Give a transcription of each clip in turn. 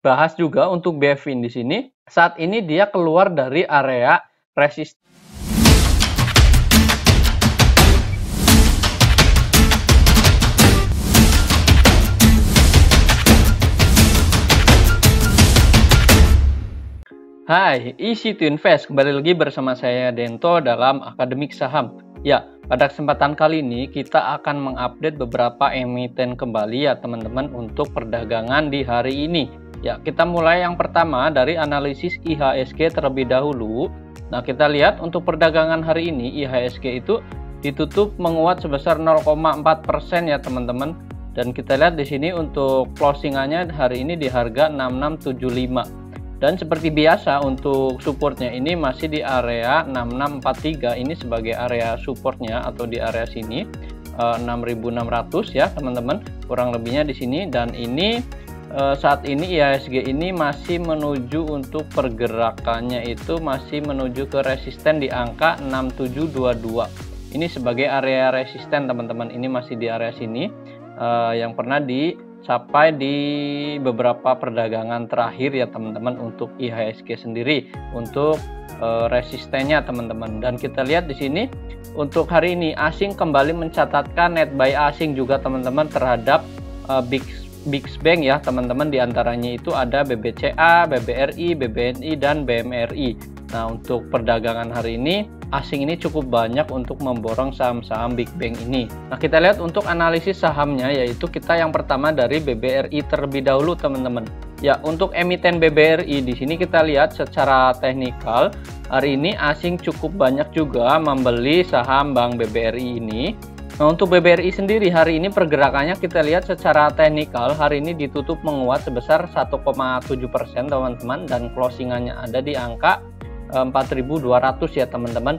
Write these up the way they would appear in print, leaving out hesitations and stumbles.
bahas juga untuk Bevin di sini. Saat ini dia keluar dari area resisten. Hai, easy to invest. Kembali lagi bersama saya Dento dalam Akademik Saham. Ya, pada kesempatan kali ini kita akan mengupdate beberapa emiten kembali ya teman-teman untuk perdagangan di hari ini. Ya, kita mulai yang pertama dari analisis IHSG terlebih dahulu. Nah, kita lihat untuk perdagangan hari ini IHSG itu ditutup menguat sebesar 0,4% ya teman-teman. Dan kita lihat di sini untuk closingannya hari ini di harga 6675. Dan seperti biasa untuk supportnya ini masih di area 6643, ini sebagai area supportnya atau di area sini 6600 ya teman-teman, kurang lebihnya di sini. Dan ini saat ini IHSG ini masih menuju untuk pergerakannya itu masih menuju ke resisten di angka 6722. Ini sebagai area resisten teman-teman, ini masih di area sini yang pernah dicapai di beberapa perdagangan terakhir ya teman-teman untuk IHSG sendiri untuk resistennya teman-teman. Dan kita lihat di sini untuk hari ini asing kembali mencatatkan net buy asing juga teman-teman terhadap big bank ya teman-teman, diantaranya itu ada BBCA, BBRI, BBNI dan BMRI. Nah, untuk perdagangan hari ini asing ini cukup banyak untuk memborong saham-saham big bank ini. Nah, kita lihat untuk analisis sahamnya, yaitu kita yang pertama dari BBRI terlebih dahulu teman-teman. Ya, untuk emiten BBRI di sini kita lihat secara teknikal hari ini asing cukup banyak juga membeli saham Bank BBRI ini. Nah, untuk BBRI sendiri hari ini pergerakannya kita lihat secara teknikal hari ini ditutup menguat sebesar 1,7% teman-teman, dan closingannya ada di angka 4.200 ya teman-teman.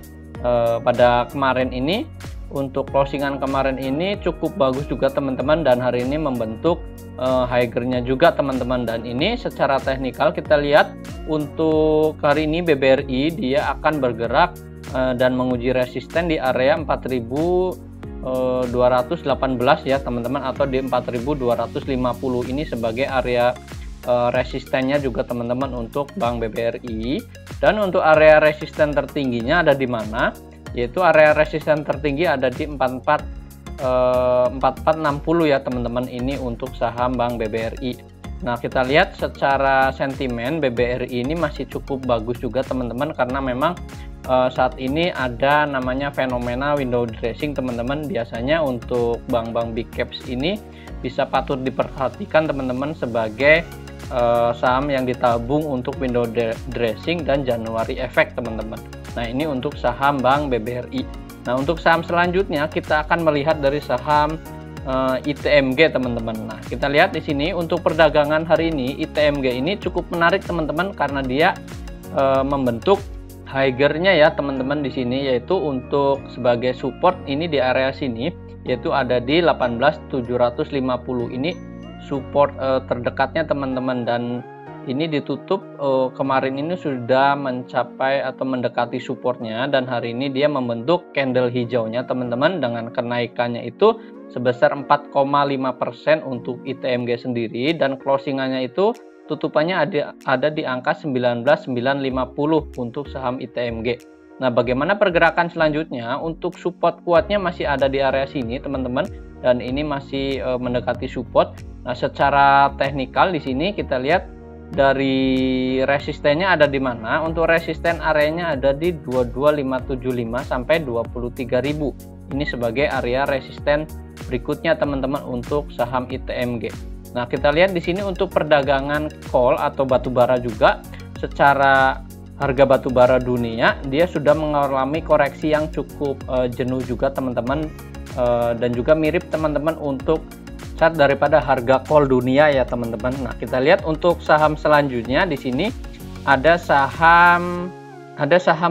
Pada kemarin ini untuk closingan kemarin ini cukup bagus juga teman-teman, dan hari ini membentuk higher-nya juga teman-teman. Dan ini secara teknikal kita lihat untuk hari ini BBRI dia akan bergerak dan menguji resisten di area 4.218 ya teman-teman, atau di 4.250 ini sebagai area resistennya juga teman-teman untuk Bank BBRI. Dan untuk area resisten tertingginya ada di mana? Yaitu area resisten tertinggi ada di 4460 ya teman-teman, ini untuk saham Bank BBRI. Nah, kita lihat secara sentimen BBRI ini masih cukup bagus juga teman-teman, karena memang saat ini ada namanya fenomena window dressing teman-teman. Biasanya untuk bank-bank big caps ini bisa patut diperhatikan teman-teman sebagai saham yang ditabung untuk window dressing dan Januari effect teman-teman. Nah, ini untuk saham Bank BBRI. Nah, untuk saham selanjutnya kita akan melihat dari saham ITMG teman-teman. Nah, kita lihat di sini untuk perdagangan hari ini ITMG ini cukup menarik teman-teman, karena dia membentuk higher-nya ya teman-teman di sini, yaitu untuk sebagai support ini di area sini yaitu ada di 18.750. Ini support terdekatnya teman-teman, dan ini ditutup kemarin ini sudah mencapai atau mendekati supportnya, dan hari ini dia membentuk candle hijaunya teman-teman dengan kenaikannya itu sebesar 4,5% untuk ITMG sendiri, dan closingannya itu tutupannya ada di angka 19.950 untuk saham ITMG. Nah, bagaimana pergerakan selanjutnya? Untuk support kuatnya masih ada di area sini teman-teman, dan ini masih mendekati support. Nah, secara teknikal di sini kita lihat dari resistennya ada di mana? Untuk resisten areanya ada di 22575 sampai 23.000. Ini sebagai area resisten berikutnya teman-teman untuk saham ITMG. Nah, kita lihat di sini untuk perdagangan coal atau batubara juga, secara harga batubara dunia dia sudah mengalami koreksi yang cukup jenuh juga teman-teman, dan juga mirip teman-teman untuk chart daripada harga coal dunia ya teman-teman. Nah, kita lihat untuk saham selanjutnya di sini ada saham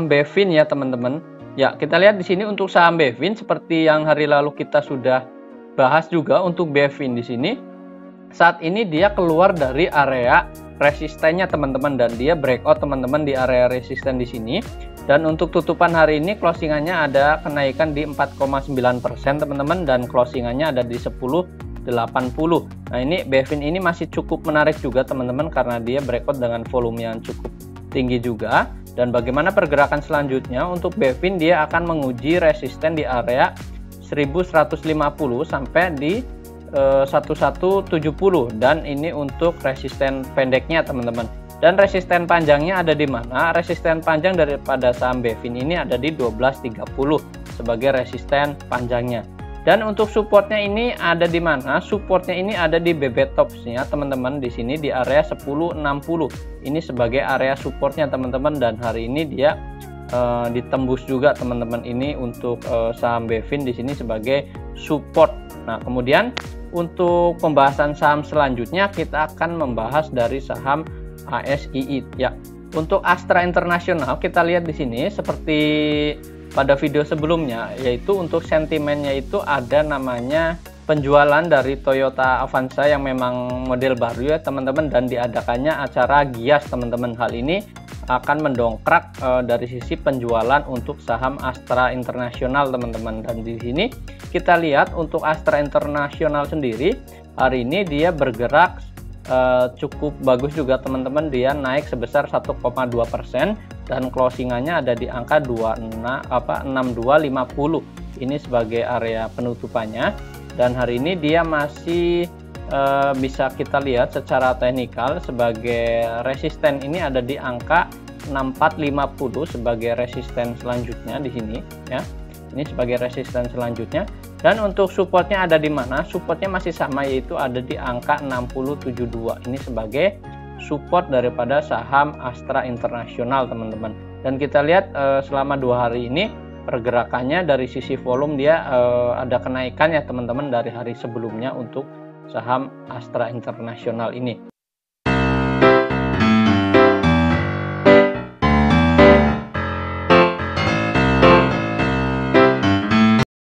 Bevin ya teman-teman. Ya, kita lihat di sini untuk saham Bevin seperti yang hari lalu kita sudah bahas juga untuk Bevin di sini. Saat ini dia keluar dari area resistennya teman-teman, dan dia breakout teman-teman di area resisten di sini. Dan untuk tutupan hari ini closingannya ada kenaikan di 4,9% teman-teman, dan closingannya ada di 10.800 Nah, ini Bevin ini masih cukup menarik juga teman-teman, karena dia breakout dengan volume yang cukup tinggi juga. Dan bagaimana pergerakan selanjutnya? Untuk Bevin, dia akan menguji resisten di area 1150 sampai di 1170, dan ini untuk resisten pendeknya teman-teman. Dan resisten panjangnya ada di mana? Resisten panjang daripada saham Bevin ini ada di 1230 sebagai resisten panjangnya. Dan untuk supportnya ini ada di mana? Supportnya ini ada di BB Tops-nya teman-teman, di sini di area 1060. Ini sebagai area supportnya teman-teman, dan hari ini dia ditembus juga teman-teman ini untuk saham Bevin di sini sebagai support. Nah, kemudian untuk pembahasan saham selanjutnya kita akan membahas dari saham ASII ya. Untuk Astra International kita lihat di sini seperti pada video sebelumnya, yaitu untuk sentimennya itu ada namanya penjualan dari Toyota Avanza yang memang model baru ya teman-teman, dan diadakannya acara Gias teman-teman. Hal ini akan mendongkrak dari sisi penjualan untuk saham Astra International teman-teman. Dan di sini kita lihat untuk Astra International sendiri hari ini dia bergerak cukup bagus juga teman-teman, dia naik sebesar 1,2% dan closingannya ada di angka 6250. Ini sebagai area penutupannya, dan hari ini dia masih bisa kita lihat secara teknikal sebagai resisten ini ada di angka 6450 sebagai resisten selanjutnya di sini ya. Ini sebagai resisten selanjutnya. Dan untuk supportnya ada di mana? Supportnya masih sama, yaitu ada di angka 6072. Ini sebagai support daripada saham Astra International teman-teman. Dan kita lihat selama 2 hari ini pergerakannya dari sisi volume dia ada kenaikan ya teman-teman dari hari sebelumnya untuk saham Astra International ini.